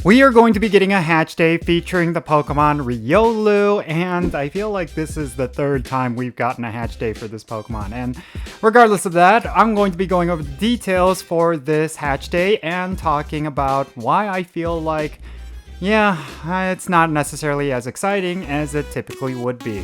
We are going to be getting a hatch day featuring the Pokemon Riolu, and I feel like this is the third time we've gotten a hatch day for this Pokemon. And regardless of that, I'm going to be going over the details for this hatch day and talking about why I feel like, yeah, it's not necessarily as exciting as it typically would be.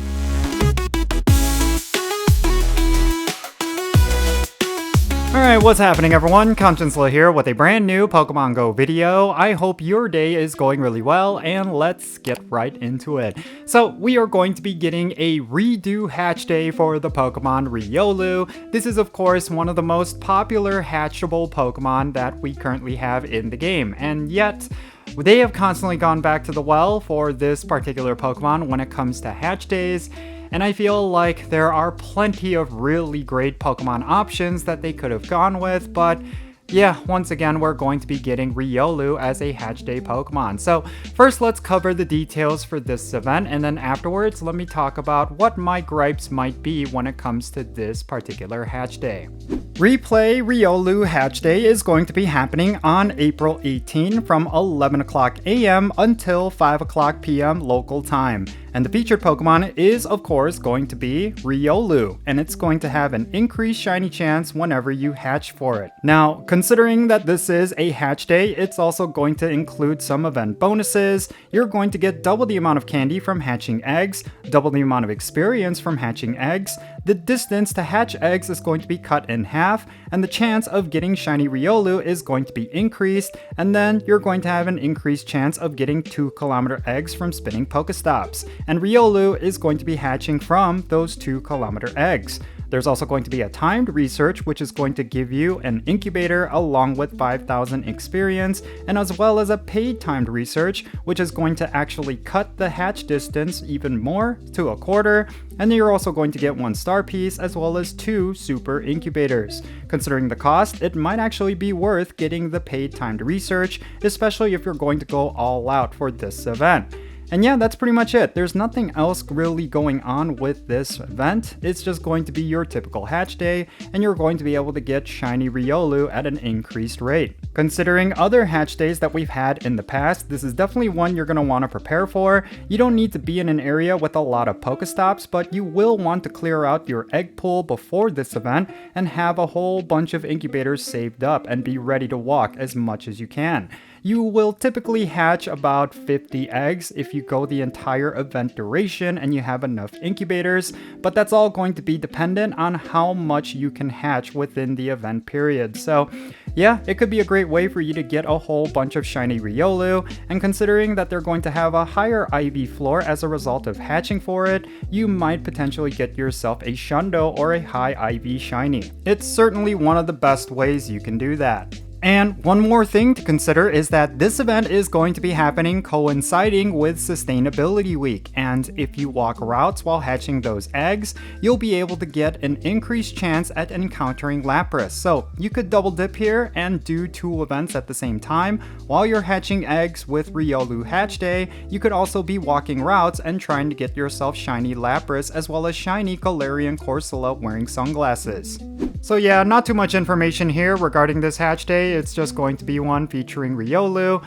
Alright, what's happening everyone? Jinsula here with a brand new Pokemon GO video. I hope your day is going really well, and let's get right into it. So, we are going to be getting a redo hatch day for the Pokemon Riolu. This is of course one of the most popular hatchable Pokemon that we currently have in the game, and yet they have constantly gone back to the well for this particular Pokemon when it comes to hatch days. And I feel like there are plenty of really great Pokemon options that they could have gone with, but yeah, once again, we're going to be getting Riolu as a hatch day Pokemon. So first, let's cover the details for this event, and then afterwards, let me talk about what my gripes might be when it comes to this particular hatch day. Replay Riolu Hatch Day is going to be happening on April 18 from 11 o'clock a.m. until 5 o'clock p.m. local time. And the featured Pokemon is, of course, going to be Riolu, and it's going to have an increased shiny chance whenever you hatch for it. Now, considering that this is a hatch day, it's also going to include some event bonuses. You're going to get double the amount of candy from hatching eggs, double the amount of experience from hatching eggs, the distance to hatch eggs is going to be cut in half, and the chance of getting shiny Riolu is going to be increased, and then you're going to have an increased chance of getting 2-kilometer eggs from spinning Pokestops. And Riolu is going to be hatching from those 2-kilometer eggs. There's also going to be a timed research, which is going to give you an incubator along with 5,000 experience, and as well as a paid timed research, which is going to actually cut the hatch distance even more to a quarter. And then you're also going to get 1 star piece as well as 2 super incubators. Considering the cost, it might actually be worth getting the paid timed research, especially if you're going to go all out for this event. And yeah, that's pretty much it. There's nothing else really going on with this event. It's just going to be your typical hatch day, and you're going to be able to get shiny Riolu at an increased rate. Considering other hatch days that we've had in the past, this is definitely one you're going to want to prepare for. You don't need to be in an area with a lot of Pokestops, but you will want to clear out your egg pool before this event and have a whole bunch of incubators saved up and be ready to walk as much as you can. You will typically hatch about 50 eggs if you go the entire event duration and you have enough incubators, but that's all going to be dependent on how much you can hatch within the event period. So yeah, it could be a great way for you to get a whole bunch of shiny Riolu, and considering that they're going to have a higher IV floor as a result of hatching for it, you might potentially get yourself a Shundo or a high IV shiny. It's certainly one of the best ways you can do that. And one more thing to consider is that this event is going to be happening coinciding with Sustainability Week, and if you walk routes while hatching those eggs, you'll be able to get an increased chance at encountering Lapras. So you could double dip here and do 2 events at the same time. While you're hatching eggs with Riolu Hatch Day, you could also be walking routes and trying to get yourself shiny Lapras as well as shiny Galarian Corsola wearing sunglasses. So yeah, not too much information here regarding this hatch day. It's just going to be one featuring Riolu,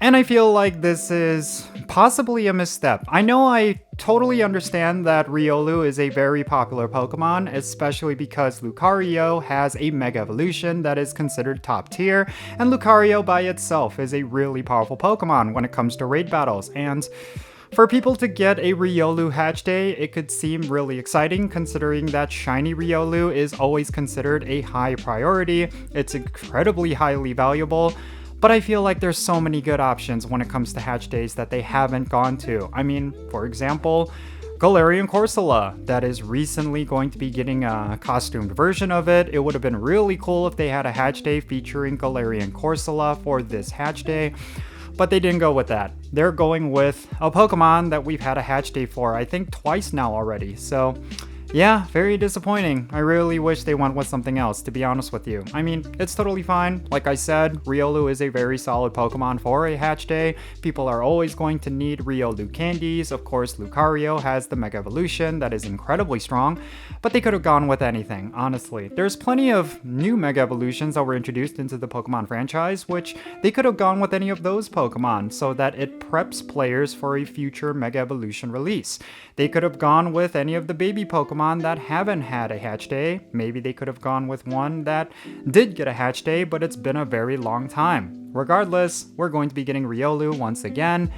and I feel like this is possibly a misstep. I know I totally understand that Riolu is a very popular Pokemon, especially because Lucario has a Mega Evolution that is considered top tier, and Lucario by itself is a really powerful Pokemon when it comes to raid battles, and for people to get a Riolu hatch day, it could seem really exciting considering that shiny Riolu is always considered a high priority. It's incredibly highly valuable, but I feel like there's so many good options when it comes to hatch days that they haven't gone to. I mean, for example, Galarian Corsola, that is recently going to be getting a costumed version of it. It would have been really cool if they had a hatch day featuring Galarian Corsola for this hatch day. But they didn't go with that. They're going with a Pokemon that we've had a hatch day for, I think twice now already. So Yeah, very disappointing. I really wish they went with something else, to be honest with you. I mean, it's totally fine. Like I said, Riolu is a very solid Pokemon for a hatch day. People are always going to need Riolu candies. Of course, Lucario has the Mega Evolution that is incredibly strong, but they could have gone with anything, honestly. There's plenty of new Mega Evolutions that were introduced into the Pokemon franchise, which they could have gone with any of those Pokemon so that it preps players for a future Mega Evolution release. They could have gone with any of the baby Pokemon that haven't had a hatch day. Maybe they could have gone with one that did get a hatch day, but it's been a very long time. Regardless, we're going to be getting Riolu once again.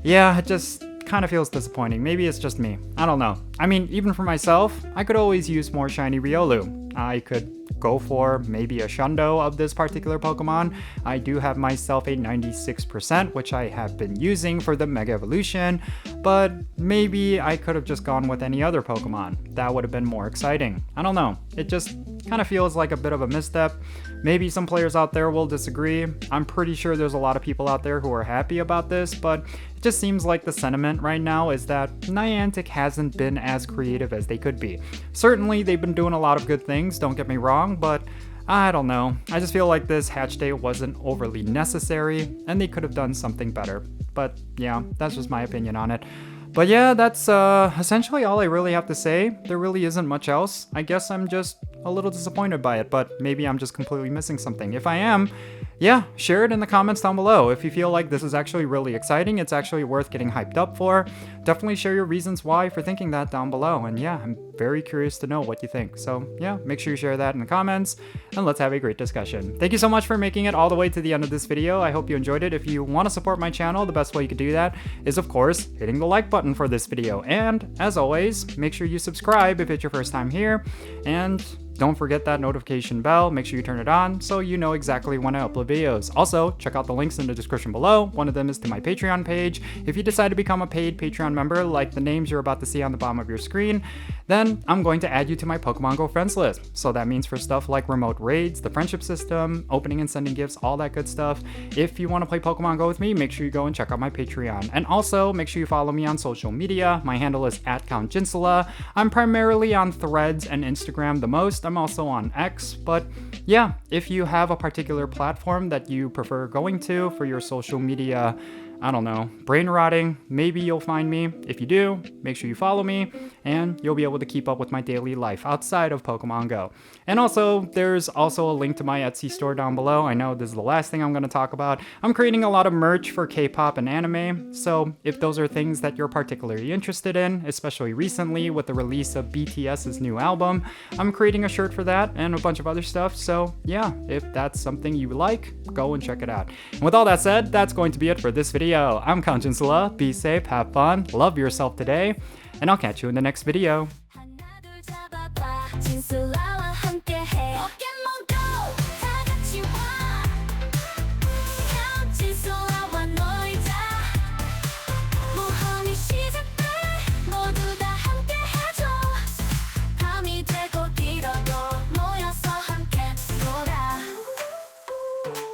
Yeah, it just kind of feels disappointing. Maybe it's just me. I don't know. I mean, even for myself, I could always use more shiny Riolu. I could go for maybe a Shundo of this particular Pokemon. I do have myself a 96%, which I have been using for the Mega Evolution, but maybe I could have just gone with any other Pokemon. That would have been more exciting. I don't know. It just kind of feels like a bit of a misstep. Maybe some players out there will disagree. I'm pretty sure there's a lot of people out there who are happy about this, but it just seems like the sentiment right now is that Niantic hasn't been as creative as they could be. Certainly, they've been doing a lot of good things, don't get me wrong, but I don't know. I just feel like this hatch day wasn't overly necessary, and they could have done something better. But yeah, that's just my opinion on it. But yeah, that's essentially all I really have to say. There really isn't much else. I guess I'm just a little disappointed by it, but maybe I'm just completely missing something. If I am, yeah, share it in the comments down below. If you feel like this is actually really exciting, it's actually worth getting hyped up for, definitely share your reasons why for thinking that down below. And yeah, I'm very curious to know what you think. So yeah, make sure you share that in the comments and let's have a great discussion. Thank you so much for making it all the way to the end of this video. I hope you enjoyed it. If you want to support my channel, the best way you could do that is, of course, hitting the like button for this video. And as always, make sure you subscribe if it's your first time here. And don't forget that notification bell. Make sure you turn it on so you know exactly when I upload videos. Also, check out the links in the description below. One of them is to my Patreon page. If you decide to become a paid Patreon member, like the names you're about to see on the bottom of your screen, then I'm going to add you to my Pokemon Go friends list. So that means for stuff like remote raids, the friendship system, opening and sending gifts, all that good stuff. If you want to play Pokemon Go with me, make sure you go and check out my Patreon. And also, make sure you follow me on social media. My handle is @CountJinsula. I'm primarily on Threads and Instagram the most. I'm also on X, but yeah, if you have a particular platform that you prefer going to for your social media, I don't know, brain rotting, maybe you'll find me. If you do, make sure you follow me and you'll be able to keep up with my daily life outside of Pokemon Go. And also, there's also a link to my Etsy store down below. I know this is the last thing I'm going to talk about. I'm creating a lot of merch for K-pop and anime, so if those are things that you're particularly interested in, especially recently with the release of BTS's new album, I'm creating a shirt for that and a bunch of other stuff. So yeah, if that's something you like, go and check it out. And with all that said, that's going to be it for this video. I'm Count Jinsula. Be safe, have fun, love yourself today, and I'll catch you in the next video.